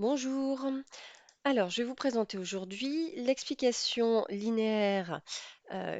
Bonjour. Alors, je vais vous présenter aujourd'hui l'explication linéaire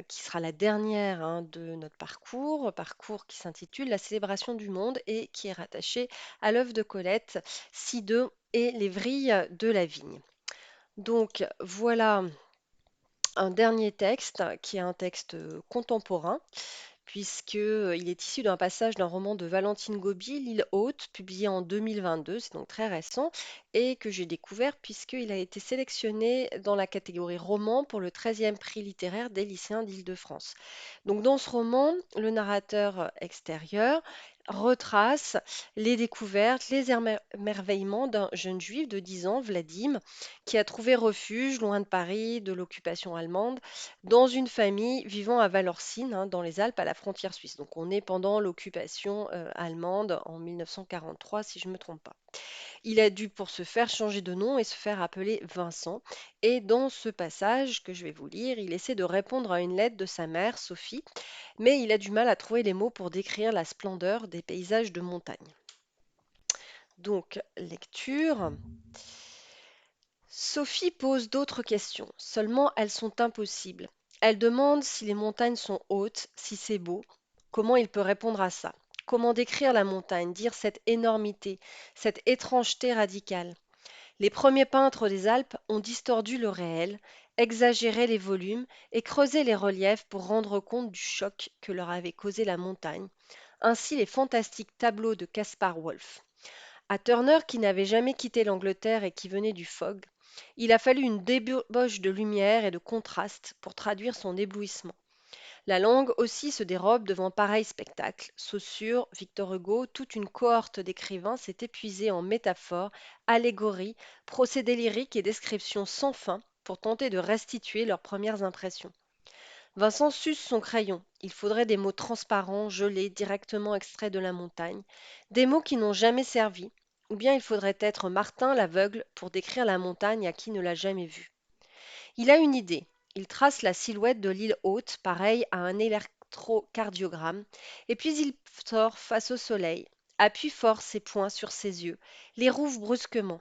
qui sera la dernière de notre parcours qui s'intitule La célébration du monde et qui est rattaché à l'œuvre de Colette, Ci-deux et les vrilles de la vigne. Donc, voilà un dernier texte qui est un texte contemporain puisqu'il est issu d'un passage d'un roman de Valentine Gobi, L'île Haute, publié en 2022, c'est donc très récent, et que j'ai découvert puisqu'il a été sélectionné dans la catégorie roman pour le 13e prix littéraire des lycéens d'Île-de-France. Donc dans ce roman, le narrateur extérieur retrace les découvertes, les émerveillements d'un jeune juif de 10 ans, Vladim, qui a trouvé refuge loin de Paris, de l'occupation allemande, dans une famille vivant à Valorcine, dans les Alpes, à la frontière suisse. Donc on est pendant l'occupation allemande en 1943, si je ne me trompe pas. Il a dû pour ce faire changer de nom et se faire appeler Vincent. Et dans ce passage que je vais vous lire, il essaie de répondre à une lettre de sa mère, Sophie, mais il a du mal à trouver les mots pour décrire la splendeur des paysages de montagne. Donc, lecture. Sophie pose d'autres questions, seulement elles sont impossibles. Elle demande si les montagnes sont hautes, si c'est beau. Comment il peut répondre à ça? Comment décrire la montagne, dire cette énormité, cette étrangeté radicale? Les premiers peintres des Alpes ont distordu le réel, exagéré les volumes et creusé les reliefs pour rendre compte du choc que leur avait causé la montagne. Ainsi les fantastiques tableaux de Caspar Wolff. À Turner, qui n'avait jamais quitté l'Angleterre et qui venait du Fog, il a fallu une débauche de lumière et de contraste pour traduire son éblouissement. La langue aussi se dérobe devant pareil spectacle. Saussure, Victor Hugo, toute une cohorte d'écrivains s'est épuisée en métaphores, allégories, procédés lyriques et descriptions sans fin pour tenter de restituer leurs premières impressions. Vincent suce son crayon. Il faudrait des mots transparents, gelés, directement extraits de la montagne, des mots qui n'ont jamais servi, ou bien il faudrait être Martin l'aveugle pour décrire la montagne à qui ne l'a jamais vue. Il a une idée. Il trace la silhouette de l'île haute, pareil à un électrocardiogramme, et puis il sort face au soleil, appuie fort ses poings sur ses yeux, les rouvre brusquement.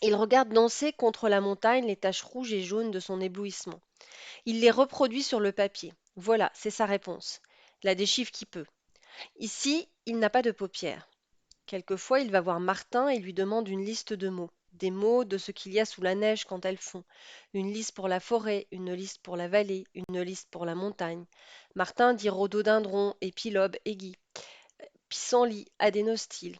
Il regarde danser contre la montagne les taches rouges et jaunes de son éblouissement. Il les reproduit sur le papier. Voilà, c'est sa réponse. La déchiffre qui peut. Ici, il n'a pas de paupières. Quelquefois, il va voir Martin et lui demande une liste de mots. Des mots de ce qu'il y a sous la neige quand elle fond. Une liste pour la forêt, une liste pour la vallée, une liste pour la montagne. Martin dit rhododendron, épilobe, aiguille, pissenlit, adénostyle,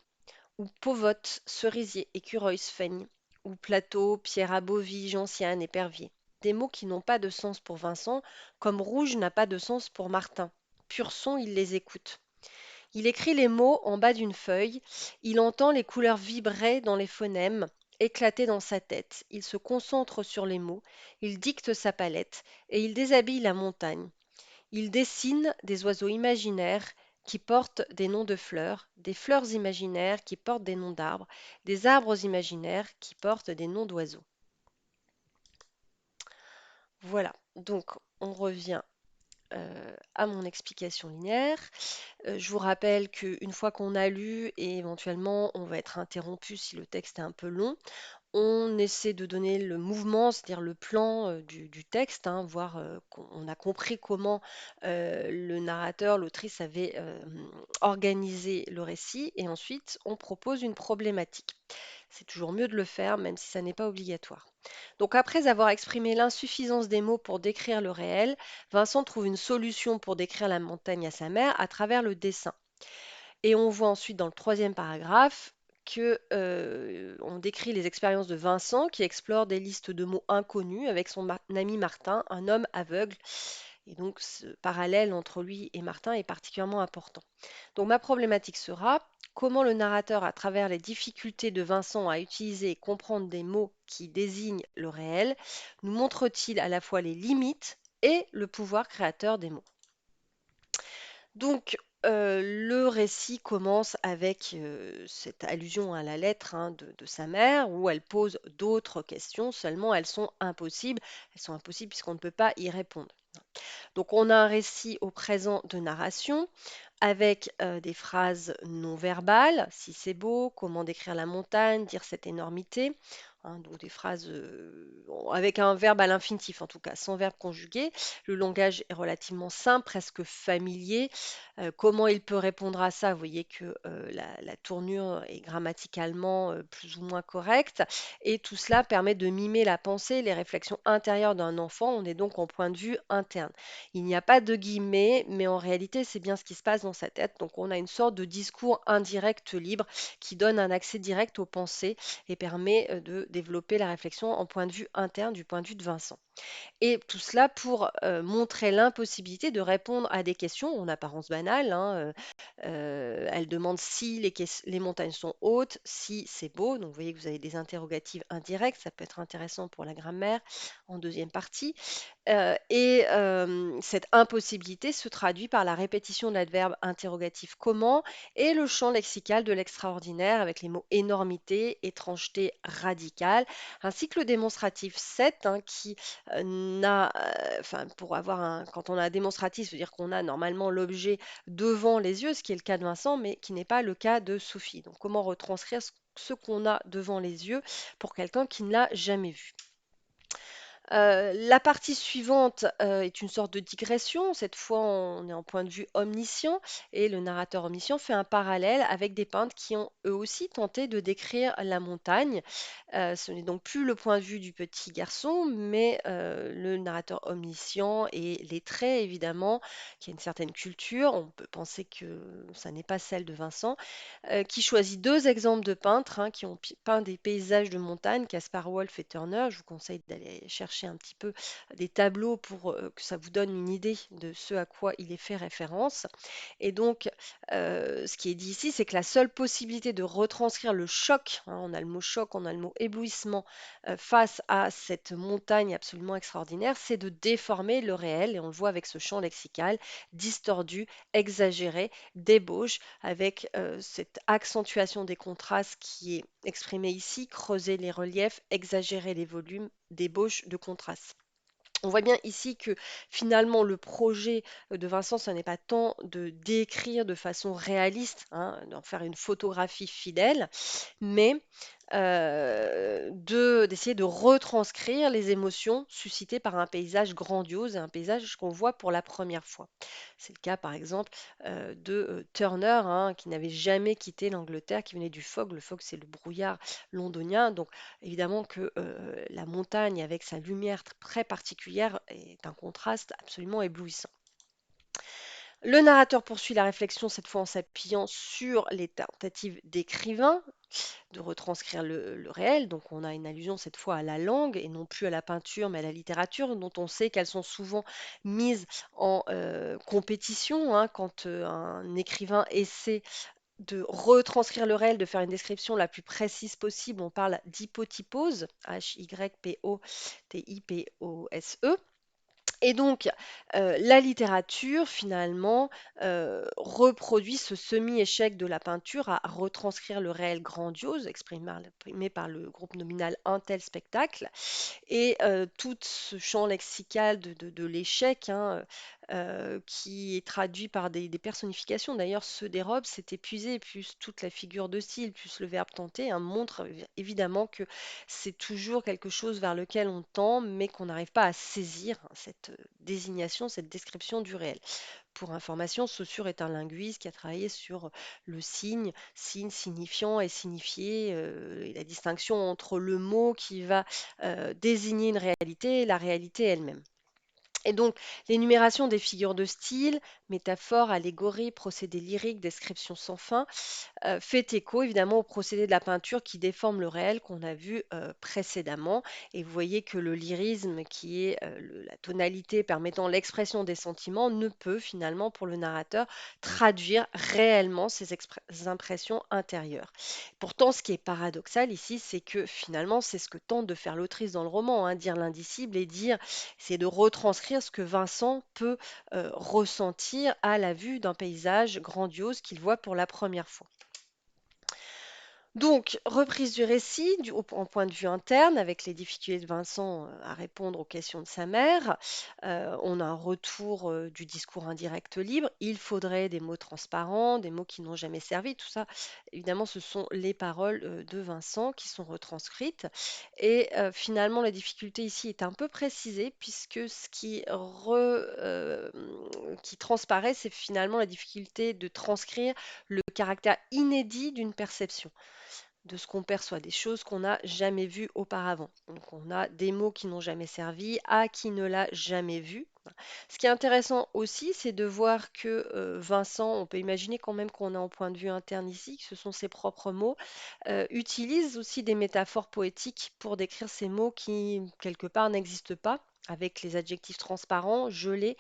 ou pauvote, cerisier, écureuil, sphaigne, ou plateau, pierre à bovie, gentiane, épervier. Des mots qui n'ont pas de sens pour Vincent, comme rouge n'a pas de sens pour Martin. Pur son, il les écoute. Il écrit les mots en bas d'une feuille, il entend les couleurs vibrer dans les phonèmes, éclater dans sa tête. Il se concentre sur les mots, il dicte sa palette et il déshabille la montagne. Il dessine des oiseaux imaginaires qui portent des noms de fleurs, des fleurs imaginaires qui portent des noms d'arbres, des arbres imaginaires qui portent des noms d'oiseaux. Voilà, donc on revient à mon explication linéaire. Je vous rappelle qu'une fois qu'on a lu et éventuellement on va être interrompu si le texte est un peu long, on essaie de donner le mouvement, c'est-à-dire le plan du texte, voir qu'on a compris comment le narrateur, l'autrice avait organisé le récit, et ensuite on propose une problématique. C'est toujours mieux de le faire, même si ça n'est pas obligatoire. Donc après avoir exprimé l'insuffisance des mots pour décrire le réel, Vincent trouve une solution pour décrire la montagne à sa mère à travers le dessin. Et on voit ensuite dans le troisième paragraphe que on décrit les expériences de Vincent qui explore des listes de mots inconnus avec son ami Martin, un homme aveugle. Et donc ce parallèle entre lui et Martin est particulièrement important. Donc ma problématique sera comment le narrateur, à travers les difficultés de Vincent à utiliser et comprendre des mots qui désignent le réel, nous montre-t-il à la fois les limites et le pouvoir créateur des mots. Donc, le récit commence avec cette allusion à la lettre de sa mère, où elle pose d'autres questions, seulement elles sont impossibles. Elles sont impossibles puisqu'on ne peut pas y répondre. Donc, on a un récit au présent de narration, avec des phrases non verbales, si c'est beau, comment décrire la montagne, dire cette énormité, hein, donc des phrases avec un verbe à l'infinitif en tout cas, sans verbe conjugué. Le langage est relativement simple, presque familier. Comment il peut répondre à ça? Vous voyez que la tournure est grammaticalement plus ou moins correcte. Et tout cela permet de mimer la pensée, les réflexions intérieures d'un enfant. On est donc en point de vue interne. Il n'y a pas de guillemets, mais en réalité, c'est bien ce qui se passe dans sa tête. Donc, on a une sorte de discours indirect libre qui donne un accès direct aux pensées et permet de développer la réflexion en point de vue interne, du point de vue de Vincent. Et tout cela pour montrer l'impossibilité de répondre à des questions en apparence banales, hein. Elle demande si les montagnes sont hautes, si c'est beau. Donc vous voyez que vous avez des interrogatives indirectes, ça peut être intéressant pour la grammaire en deuxième partie. Cette impossibilité se traduit par la répétition de l'adverbe interrogatif comment et le champ lexical de l'extraordinaire avec les mots énormité, étrangeté, radicale, ainsi que le démonstratif 7 hein, qui enfin pour avoir quand on a un démonstratif, ça veut dire qu'on a normalement l'objet devant les yeux, ce qui est le cas de Vincent, mais qui n'est pas le cas de Sophie. Donc comment retranscrire ce qu'on a devant les yeux pour quelqu'un qui ne l'a jamais vu. La partie suivante est une sorte de digression. Cette fois, on est en point de vue omniscient et le narrateur omniscient fait un parallèle avec des peintres qui ont eux aussi tenté de décrire la montagne. Ce n'est donc plus le point de vue du petit garçon, mais le narrateur omniscient et lettré, évidemment, qui a une certaine culture. On peut penser que ça n'est pas celle de Vincent qui choisit deux exemples de peintres hein, qui ont peint des paysages de montagne, Caspar Wolff et Turner. Je vous conseille d'aller chercher un petit peu des tableaux pour que ça vous donne une idée de ce à quoi il est fait référence. Et donc, ce qui est dit ici, c'est que la seule possibilité de retranscrire le choc, hein, on a le mot choc, on a le mot éblouissement, face à cette montagne absolument extraordinaire, c'est de déformer le réel, et on le voit avec ce champ lexical, distordu, exagéré, débauche, avec cette accentuation des contrastes qui est exprimée ici, creuser les reliefs, exagérer les volumes, débauche de contraste. On voit bien ici que finalement le projet de Vincent, ce n'est pas tant de décrire de façon réaliste, hein, d'en faire une photographie fidèle, mais d'essayer de retranscrire les émotions suscitées par un paysage grandiose et un paysage qu'on voit pour la première fois. C'est le cas par exemple de Turner, hein, qui n'avait jamais quitté l'Angleterre, qui venait du fog. Le fog, c'est le brouillard londonien. Donc évidemment que la montagne, avec sa lumière très particulière, est un contraste absolument éblouissant. Le narrateur poursuit la réflexion, cette fois en s'appuyant sur les tentatives d'écrivain de retranscrire le réel. Donc on a une allusion cette fois à la langue et non plus à la peinture, mais à la littérature, dont on sait qu'elles sont souvent mises en compétition hein, quand un écrivain essaie de retranscrire le réel, de faire une description la plus précise possible. On parle d'hypotypose, Hypotypose. Et donc, la littérature, finalement, reproduit ce semi-échec de la peinture à retranscrire le réel grandiose, exprimé par le groupe nominal un tel spectacle. Et tout ce champ lexical de l'échec, hein, qui est traduit par des personnifications. D'ailleurs, ceux des robes, c'est épuisé, plus toute la figure de style, plus le verbe tenter, hein, montre évidemment que c'est toujours quelque chose vers lequel on tend, mais qu'on n'arrive pas à saisir hein, cette désignation, cette description du réel. Pour information, Saussure est un linguiste qui a travaillé sur le signe signifiant et signifié, et la distinction entre le mot qui va désigner une réalité et la réalité elle-même. Et donc, l'énumération des figures de style, métaphores, allégories, procédés lyriques, descriptions sans fin, fait écho évidemment au procédé de la peinture qui déforme le réel qu'on a vu précédemment. Et vous voyez que le lyrisme, qui est la tonalité permettant l'expression des sentiments, ne peut finalement pour le narrateur traduire réellement ses impressions intérieures. Pourtant, ce qui est paradoxal ici, c'est que finalement, c'est ce que tente de faire l'autrice dans le roman, hein, dire l'indicible et dire, c'est de retranscrire ce que Vincent peut ressentir à la vue d'un paysage grandiose qu'il voit pour la première fois. Donc, reprise du récit en point de vue interne, avec les difficultés de Vincent à répondre aux questions de sa mère. On a un retour du discours indirect libre. Il faudrait des mots transparents, des mots qui n'ont jamais servi. Tout ça, évidemment, ce sont les paroles de Vincent qui sont retranscrites. Et finalement, la difficulté ici est un peu précisée, puisque qui transparaît, c'est finalement la difficulté de transcrire le caractère inédit d'une perception de ce qu'on perçoit, des choses qu'on n'a jamais vues auparavant. Donc on a des mots qui n'ont jamais servi, à qui ne l'a jamais vu. Ce qui est intéressant aussi, c'est de voir que Vincent, on peut imaginer quand même qu'on est en point de vue interne ici, que ce sont ses propres mots, utilise aussi des métaphores poétiques pour décrire ces mots qui, quelque part, n'existent pas, avec les adjectifs transparents, gelés,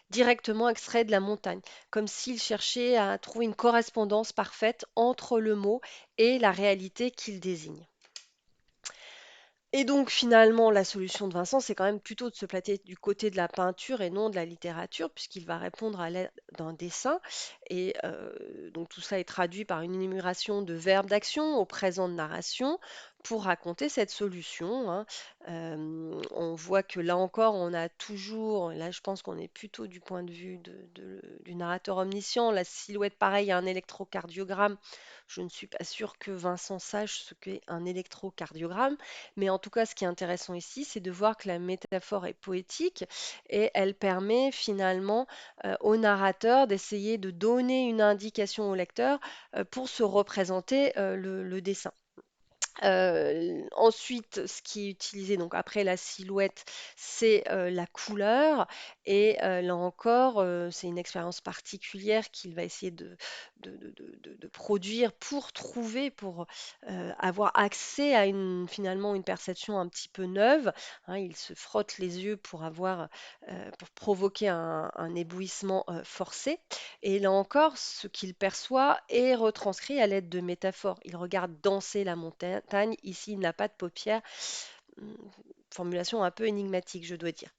directement extrait de la montagne, comme s'il cherchait à trouver une correspondance parfaite entre le mot et la réalité qu'il désigne. Et donc finalement, la solution de Vincent, c'est quand même plutôt de se placer du côté de la peinture et non de la littérature, puisqu'il va répondre à l'aide d'un dessin. Et donc tout ça est traduit par une énumération de verbes d'action au présent de narration pour raconter cette solution, hein. On voit que là encore, on a toujours, là je pense qu'on est plutôt du point de vue du narrateur omniscient, la silhouette pareil à un électrocardiogramme. Je ne suis pas sûre que Vincent sache ce qu'est un électrocardiogramme. Mais en tout cas, ce qui est intéressant ici, c'est de voir que la métaphore est poétique et elle permet finalement au narrateur d'essayer de donner une indication au lecteur pour se représenter le dessin. Ensuite, ce qui est utilisé, donc après la silhouette, c'est la couleur. Et là encore, c'est une expérience particulière qu'il va essayer de produire pour trouver, pour avoir accès à finalement une perception un petit peu neuve, hein. Il se frotte les yeux pour provoquer un éblouissement forcé. Et là encore, ce qu'il perçoit est retranscrit à l'aide de métaphores. Il regarde danser la montagne. Ici, il n'a pas de paupières. Hum, Formulation un peu énigmatique, je dois dire.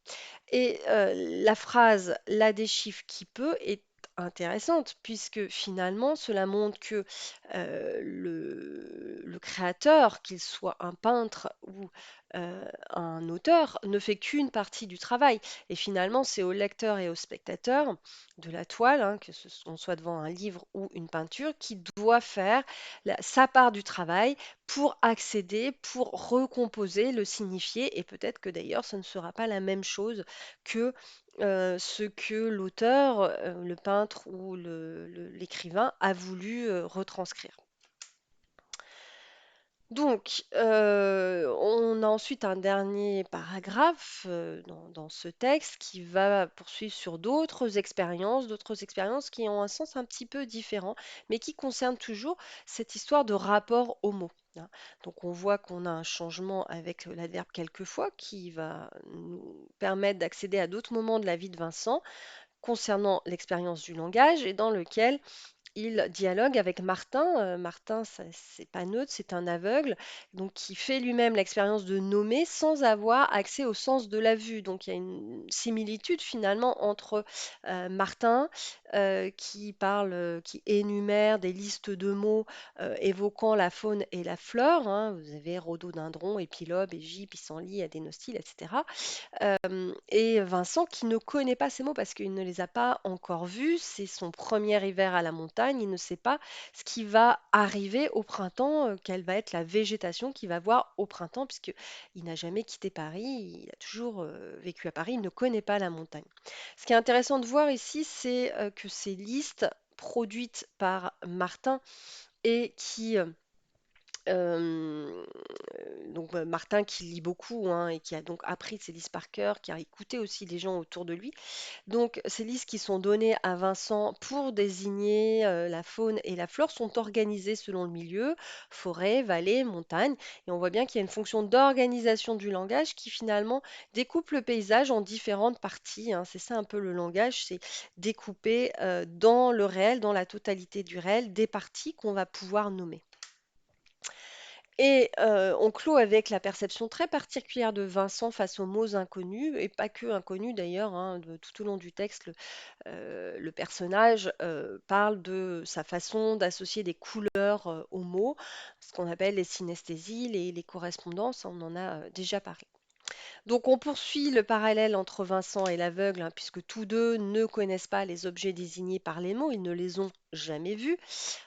Et la phrase «la déchiffre qui peut» est intéressante puisque finalement cela montre que le créateur, qu'il soit un peintre ou un auteur, ne fait qu'une partie du travail. Et finalement, c'est au lecteur et au spectateur de la toile, hein, on soit devant un livre ou une peinture, qui doit faire sa part du travail pour accéder, pour recomposer, le signifier. Et peut-être que d'ailleurs, ce ne sera pas la même chose que ce que l'auteur, le peintre ou l'écrivain a voulu retranscrire. Donc, on a ensuite un dernier paragraphe dans ce texte qui va poursuivre sur d'autres expériences qui ont un sens un petit peu différent, mais qui concernent toujours cette histoire de rapport au mot, hein. Donc, on voit qu'on a un changement avec l'adverbe quelquefois qui va nous permettre d'accéder à d'autres moments de la vie de Vincent concernant l'expérience du langage et dans lequel il dialogue avec Martin. Martin, c'est pas neutre, c'est un aveugle, donc qui fait lui-même l'expérience de nommer sans avoir accès au sens de la vue. Donc il y a une similitude finalement entre Martin qui énumère des listes de mots évoquant la faune et la flore, hein. Vous avez rhododendron, épilobe, égie, pissenlit, adénostyle, etc. Et Vincent qui ne connaît pas ces mots parce qu'il ne les a pas encore vus, c'est son premier hiver à la montagne, il ne sait pas ce qui va arriver au printemps, quelle va être la végétation qu'il va voir au printemps, puisqu'il n'a jamais quitté Paris, il a toujours vécu à Paris, il ne connaît pas la montagne. Ce qui est intéressant de voir ici, c'est que ces listes produites par Martin et euh, Martin qui lit beaucoup, hein, et qui a donc appris ces listes par cœur, qui a écouté aussi les gens autour de lui. Donc ces listes qui sont données à Vincent pour désigner la faune et la flore sont organisées selon le milieu, forêt, vallée, montagne. Et on voit bien qu'il y a une fonction d'organisation du langage qui finalement découpe le paysage en différentes parties, hein. C'est ça un peu le langage, c'est découper dans le réel, dans la totalité du réel, des parties qu'on va pouvoir nommer. Et on clôt avec la perception très particulière de Vincent face aux mots inconnus, et pas que inconnus d'ailleurs, hein, tout au long du texte, le personnage parle de sa façon d'associer des couleurs aux mots, ce qu'on appelle les synesthésies, les correspondances, on en a déjà parlé. Donc on poursuit le parallèle entre Vincent et l'aveugle, hein, puisque tous deux ne connaissent pas les objets désignés par les mots, ils ne les ont jamais vus.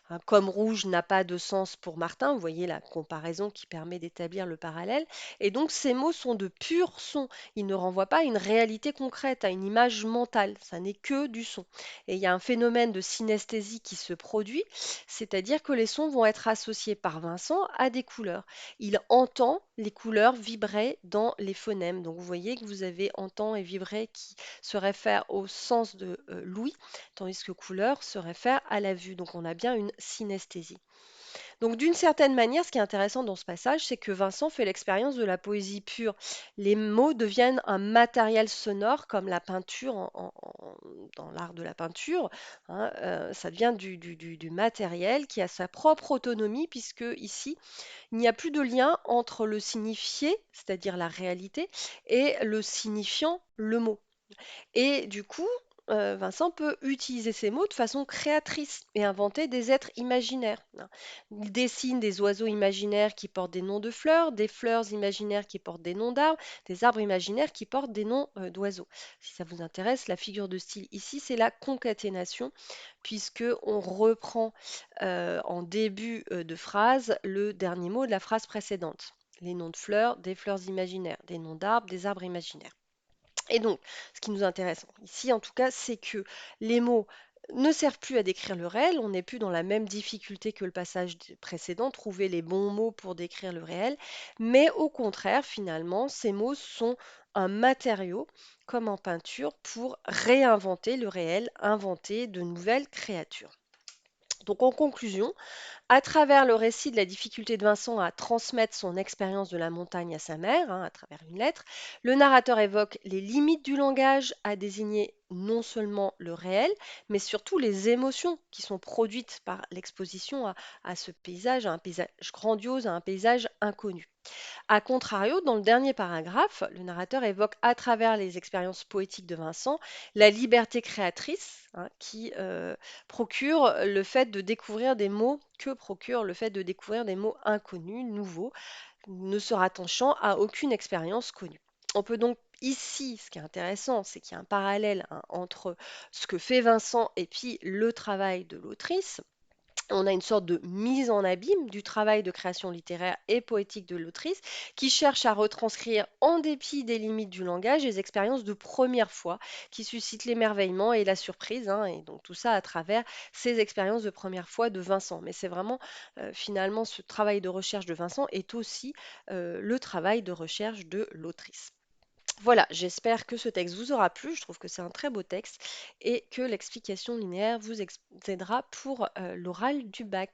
Hein, comme rouge n'a pas de sens pour Martin, vous voyez la comparaison qui permet d'établir le parallèle. Et donc ces mots sont de purs sons. Ils ne renvoient pas à une réalité concrète, à une image mentale. Ça n'est que du son. Et il y a un phénomène de synesthésie qui se produit, c'est-à-dire que les sons vont être associés par Vincent à des couleurs. Il entend les couleurs vibrer dans les phonèmes. Donc vous voyez que vous avez entend et vibrer qui se réfèrent au sens de l'ouïe, tandis que couleur se réfère à la vue. Donc on a bien une synesthésie. Donc d'une certaine manière, ce qui est intéressant dans ce passage, c'est que Vincent fait l'expérience de la poésie pure. Les mots deviennent un matériel sonore comme la peinture dans l'art de la peinture. Hein, ça devient du matériel qui a sa propre autonomie puisque ici, il n'y a plus de lien entre le signifié, c'est-à-dire la réalité, et le signifiant, le mot. Et du coup, Vincent peut utiliser ces mots de façon créatrice et inventer des êtres imaginaires. Hein. Il dessine des oiseaux imaginaires qui portent des noms de fleurs, des fleurs imaginaires qui portent des noms d'arbres, des arbres imaginaires qui portent des noms d'oiseaux. Si ça vous intéresse, la figure de style ici, c'est la concaténation, puisque on reprend en début de phrase le dernier mot de la phrase précédente. Les noms de fleurs, des fleurs imaginaires, des noms d'arbres, des arbres imaginaires. Et donc, ce qui nous intéresse ici, en tout cas, c'est que les mots ne servent plus à décrire le réel, on n'est plus dans la même difficulté que le passage précédent, trouver les bons mots pour décrire le réel, mais au contraire, finalement, ces mots sont un matériau, comme en peinture, pour réinventer le réel, inventer de nouvelles créatures. Donc en conclusion, à travers le récit de la difficulté de Vincent à transmettre son expérience de la montagne à sa mère, hein, à travers une lettre, le narrateur évoque les limites du langage à désigner non seulement le réel, mais surtout les émotions qui sont produites par l'exposition à ce paysage, à un paysage grandiose, à un paysage inconnu. A contrario, dans le dernier paragraphe, le narrateur évoque à travers les expériences poétiques de Vincent la liberté créatrice, hein, qui procure le fait de découvrir des mots que procure le fait de découvrir des mots inconnus, nouveaux, ne se rattachant à aucune expérience connue. On peut donc ici, ce qui est intéressant, c'est qu'il y a un parallèle, hein, entre ce que fait Vincent et puis le travail de l'autrice. On a une sorte de mise en abîme du travail de création littéraire et poétique de l'autrice qui cherche à retranscrire, en dépit des limites du langage, les expériences de première fois qui suscitent l'émerveillement et la surprise, hein, et donc tout ça à travers ces expériences de première fois de Vincent. Mais c'est vraiment finalement ce travail de recherche de Vincent est aussi le travail de recherche de l'autrice. Voilà, j'espère que ce texte vous aura plu. Je trouve que c'est un très beau texte et que l'explication linéaire vous aidera pour l'oral du bac.